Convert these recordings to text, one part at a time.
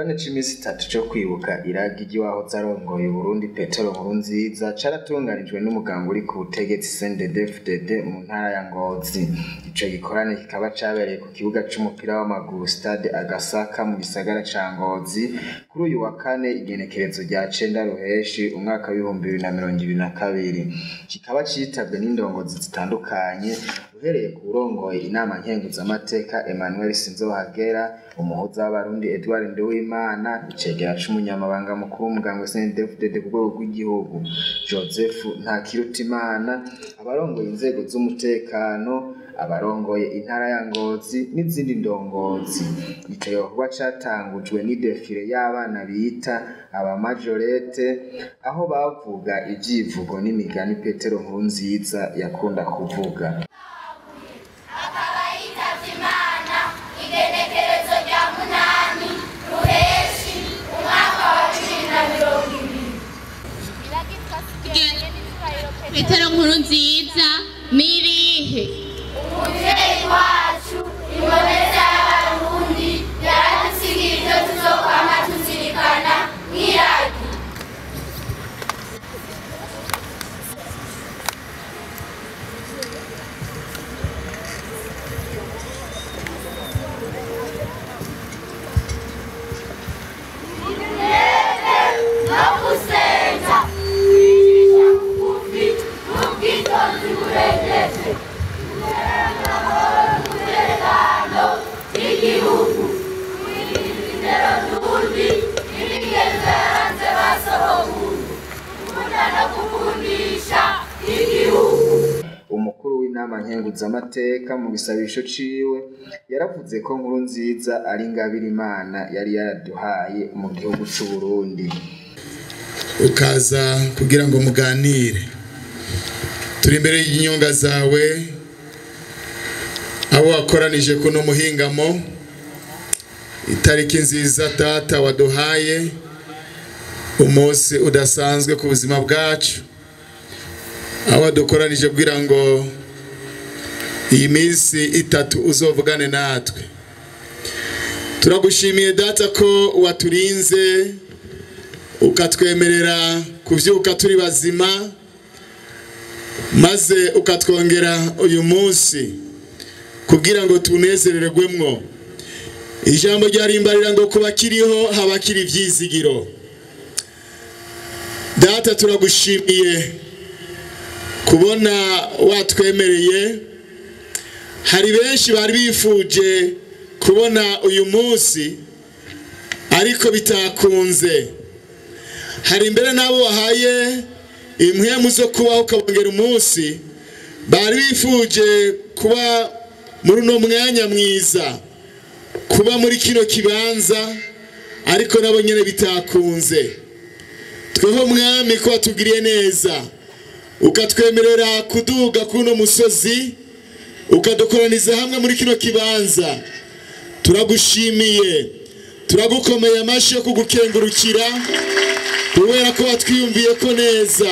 Igikorane c'imisi 3 cyo kwibuka iragi wahoze arongoye Burundi Petero NKURUNZIZA caratunganijwe n'umugambwe uri ku butegetsi Cndd mu ntara ya Ngozi. Ico gikorane kikaba cabereye ku kibuga c'umupira w'amaguru stade agasaka mu gisagara ca Ngozi kuri uyu wa kane igenekerezo rya 9 ruheshi umwaka wa 2022. Kikaba citabwe n'indongozi zitandukanye uhereye ku urongoye inama nkenguzamateka Emmanuel Sinzohagera, umuhuza w'abarundi Edouard Imana, icegera c'umunyamabanga mukuru w'umugambwe Cndd ku rwego rw'igihugu Joseph Ntakirutimana, abarongoye inzego z'umutekano, abarongoye intara ya Ngozi n'izindi ndongozi. Ico gikorwa catangujwe n'idefile y'abana bita abamajorete aho bavuga ivyivugo n'imigani Petero NKURUNZIZA yakunda kuvuga. Petero NKURUNZIZA mirihe umuvyeyi wacu imboneza y'abarundi yadusigiye ivyo tuzokwama tuzirikana nk'iragi. Igihugu umukuru w'inama nkenguzamateka mu gisabisho ciwe yaravuze ko NKURUNZIZA ari ingabire Imana yari yaraduhaye mu gihugu c'u Burundi. Ukaza kugira ngo muganire, turi imbere y'inyonga zawe abo wakoranije kuno muhingamo, itariki nziza data waduhaye, umunsi udasanzwe ku buzima bwacu, aho dukoranije kugira ngo iyi minsi 3 uzovugane natwe. Turagushimiye data ko waturinze ukatwemerera kuvyuka turi bazima, maze ukatwongera uyu munsi kugira ngo tunezererwemwo. Ijambo ryarimbarira ngo kuba kiriho habakiri ivyizigiro. Data turagushimiye kubona watwemereye. Hari benshi bari bifuje kubona uyu munsi ariko bitakunze. Hari imbere nabo wahaye impwemu zo kubaho ukabongera umunsi, bari bifuje kuba muri uno mwanya mwiza, kuba muri kino kibanza, ariko nabo nyene bitakunze. Tweho mwami ko watugiriye neza, ukatwemerera kuduga kuno musozi, ukadukoraniza hamwe muri kino kibanza. Turagushimiye, turagukomeye amashi yo kugukengurukira kubera ko watwiyumviye ko neza.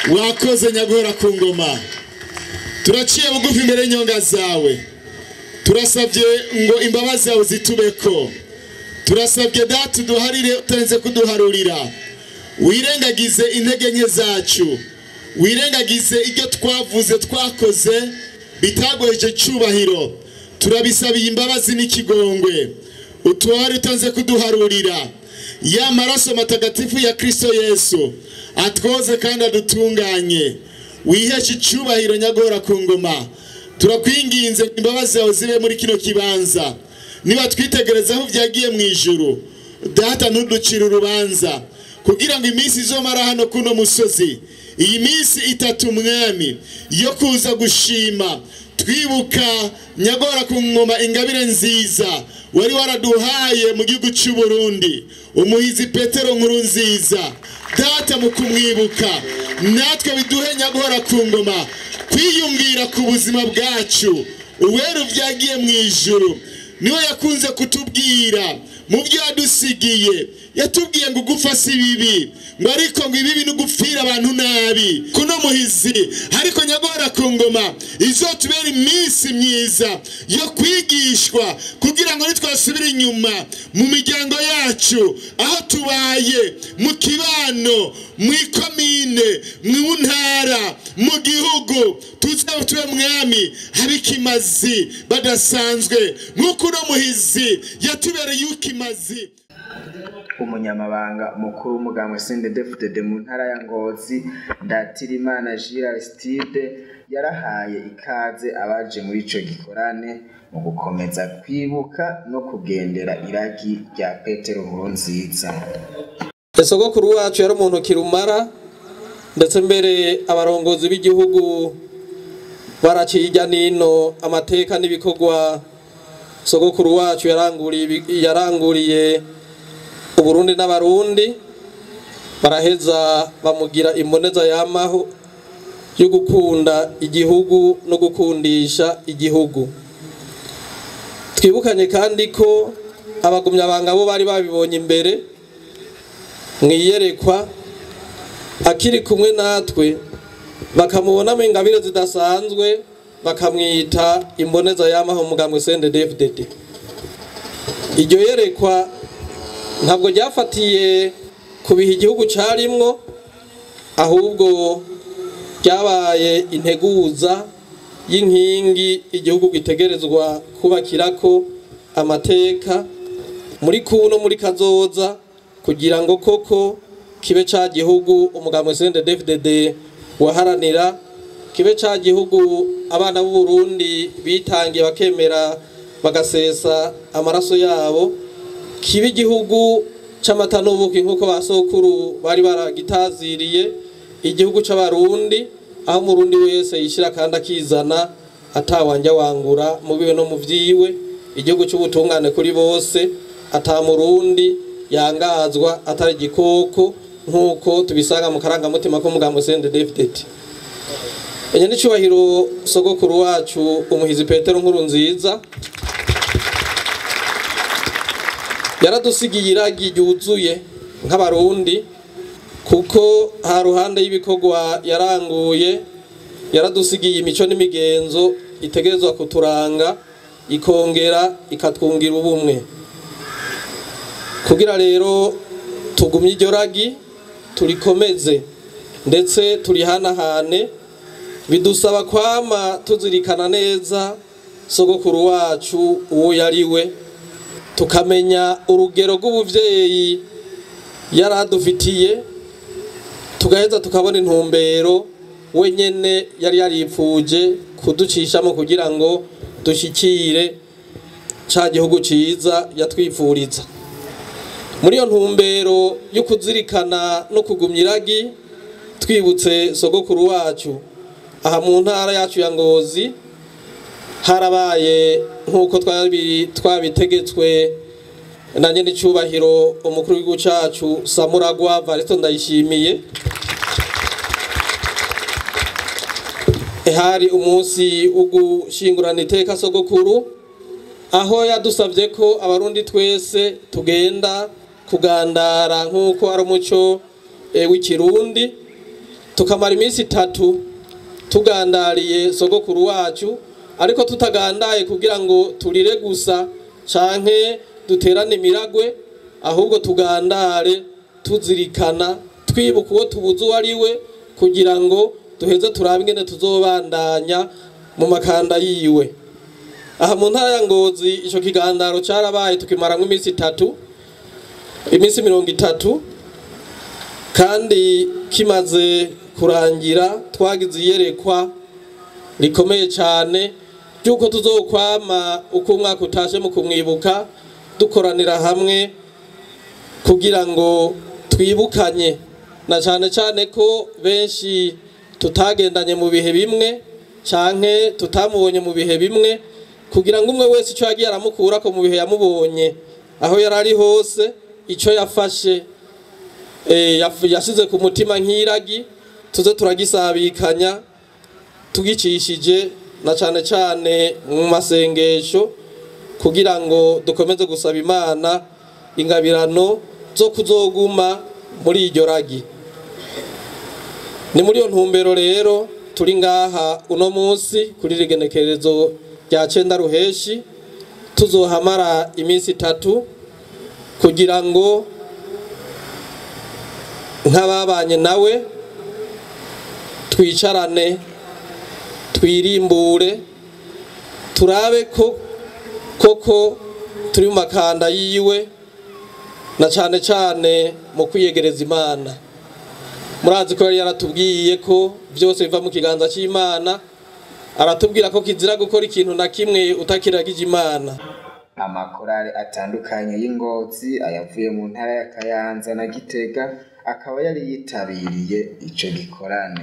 Wakoze nyaguhora ku ngoma. Turaciye bugufi imbere nyonga zawe, turasabye ngo imbabazi zawe zitubeko. Turasabye data duharire utenze kuduharurira, wirengagize intege nke zacu, wirengagize ibyo twavuze twakoze bitagoyeje cyubahiro. Turabisabiye imbabazi n'ikigongwe, utuhari utenze kuduharurira. Ya maraso matagatifu ya Kristo Yesu atwoze kandi adutunganye. Wiheshe icyubahiro nyagora ku ngoma. Turakwinginze imbabazi zawe zibe muri kino kibanza. Niba twitegereza aho byagiye mu ijuru, data ntuducire urubanza kugira ngo iminsi izomara hano kuno musozi, iyi minsi 3 mwami yo kuza gushima twibuka nyagora ku ngoma ingabire nziza wari waraduhaye mu gihugu cy'u Burundi, umuhizi Petero NKURUNZIZA. Data mu kumwibuka natwe biduhe nyagora ku ngoma kwiyumvira ku buzima bwacu. Uwera byagiye mu ijuru niwe yakunze kutubwira mu byo yadusigiye yatubwiye ngo gupfa si bibi, ngo ariko ngo ibibi ni gupfira abantu nabi. Kuno muhizi ariko nyagora ku ngoma izotubera iminsi myiza yo kwigishwa kugira ngo nitwasubire inyuma mu miryango yacu, aho tubaye, mu kibano, mu ikomine, mu ntara, mu gihugu, tuzaba tube mwami abikimazi badasanzwe nk'uko uno muhizi yatubereye ukimazi. Umunyamabanga mukuru w'umugambwe Cndd mu ntara ya Ngozi, Ndatirimana Aristide, yarahaye ikaze abaje muri ico gikorane mu gukomeza kwibuka no kugendera iragi rya Petero NKURUNZIZA. Sogokuru wacu yari umuntu kirumara, ndetse mbere abarongozi b'igihugu baraciye ijya nino amateka n'ibikorwa sogokuru wacu yaranguriye Uburundi n'abarundi, baraheza bamugira imboneza yamaho yo gukunda igihugu no gukundisha igihugu. Twibukanye kandi ko abagumyabanga bo bari babibonye imbere mwiyerekwa akiri kumwe natwe, bakamubona mu ingabire zidasanzwe, bakamwita imboneza yamaho umugambwe Cndd. Iryo yerekwa ntabwo ryafatiye kubiha igihugu carimwo, ahubwo ryabaye integuza y'inkingi igihugu gitegerezwa kubakirako amateka muri kuno muri kazoza, kugira ngo koko kibe ca gihugu umugambwe Cndd waharanira, kibe ca gihugu abana b'u Burundi bitangiye bakemera bagasesa amaraso yabo, kibe igihugu c'amata n'ubuki nk'uko basokuru bari baragitaziriye, igihugu c'abarundi aho umurundi wese yishira kandi akizana atawanja wangura mu biwe no mu vyiwe, igihugu c'ubutungane kuri bose, ata murundi yangazwa atari igikoko nk'uko tubisanga mu karangamutima k'umugambwe Cndd. Enye n'icubahiro sogokuru wacu umuhizi Petero NKURUNZIZA yaradusigiye iragi ryuzuye nk'abarundi, kuko ha ruhande y'ibikorwa yaranguye yaradusigiye imico n'imigenzo itegerezwa kuturanga, ikongera ikatwungira ubumwe. Kugira rero tugumye iryo ragi turikomeze ndetse turihanahane, bidusaba kwama tuzirikana neza sogokuru wacu uwo yariwe, tukamenya urugero rw'ubuvyeyi yaradufitiye, tugaheza tukabona intumbero wenyene yari yaripfuje kuducishamo kugira ngo dushikire ca gihugu ciza yatwipfuriza. Muri iyo ntumbero yo kuzirikana no kugumya iragi, twibutse sogokuru wacu, aha mu ntara yacu ya Ngozi harabaye nk'uko twabitegetswe na nyene icubahiro umukuru w'igihugu cacu Samuragwa Valito Ndayishimiye. Hari umunsi ugushingurana iteka sogokuru, aho yadusavye ko abarundi twese tugenda kugandara nk'uko ari umuco w'ikirundi, tukamara iminsi 3 tugandariye sogokuru wacu, ariko tutagandaye kugira ngo turire gusa canke duterane miragwe, ahubwo tugandare tuzirikana twibuka uwo tubuze wariwe, kugira ngo duheze turabe ingene tuzobandanya mu makanda yiwe. Aha mu ntara ya Ngozi ico kigandaro carabaye tukimaramwe iminsi 3, iminsi 30, kandi kimaze kurangira twagize iyerekwa rikomeye cyane byuko tuzokwama uko umwaka utashe mu kumwibuka, dukoranira hamwe kugira ngo twibukanye, na cyane cyane ko benshi tutagendanye mu bihe bimwe canke tutamubonye mu bihe bimwe, kugira ngo umwe wese ico yagiye aramukura ko mu bihe yamubonye aho yarari hose, ico yafashe yashize ku mutima nk'iragi, tuze turagisabikanya tugicishije na cyane cyane mu masengesho, kugira ngo dukomeze gusaba Imana ingabirano zo kuzoguma muri iryo ragi. Ni muri iyo ntumbero rero turi ngaha uno munsi kuri igenekerezo rya 9 ruheshi, tuzohamara iminsi 3 kugira ngo nk'ababanye nawe twicarane twirimbure turabe ko koko turi mu makanda yiwe na cane mu kwiyegereza Imana. Murazi ko yari yaratubwiye ko byose biva mu kiganza cy'Imana, aratubwira ko kizira gukora ikintu na kimwe utakiragije Imana. Amakorale atandukanye y'Ingozi ayavuye mu ntara ya Kayanza na Gitega akaba yari yitabiriye ico gikorane.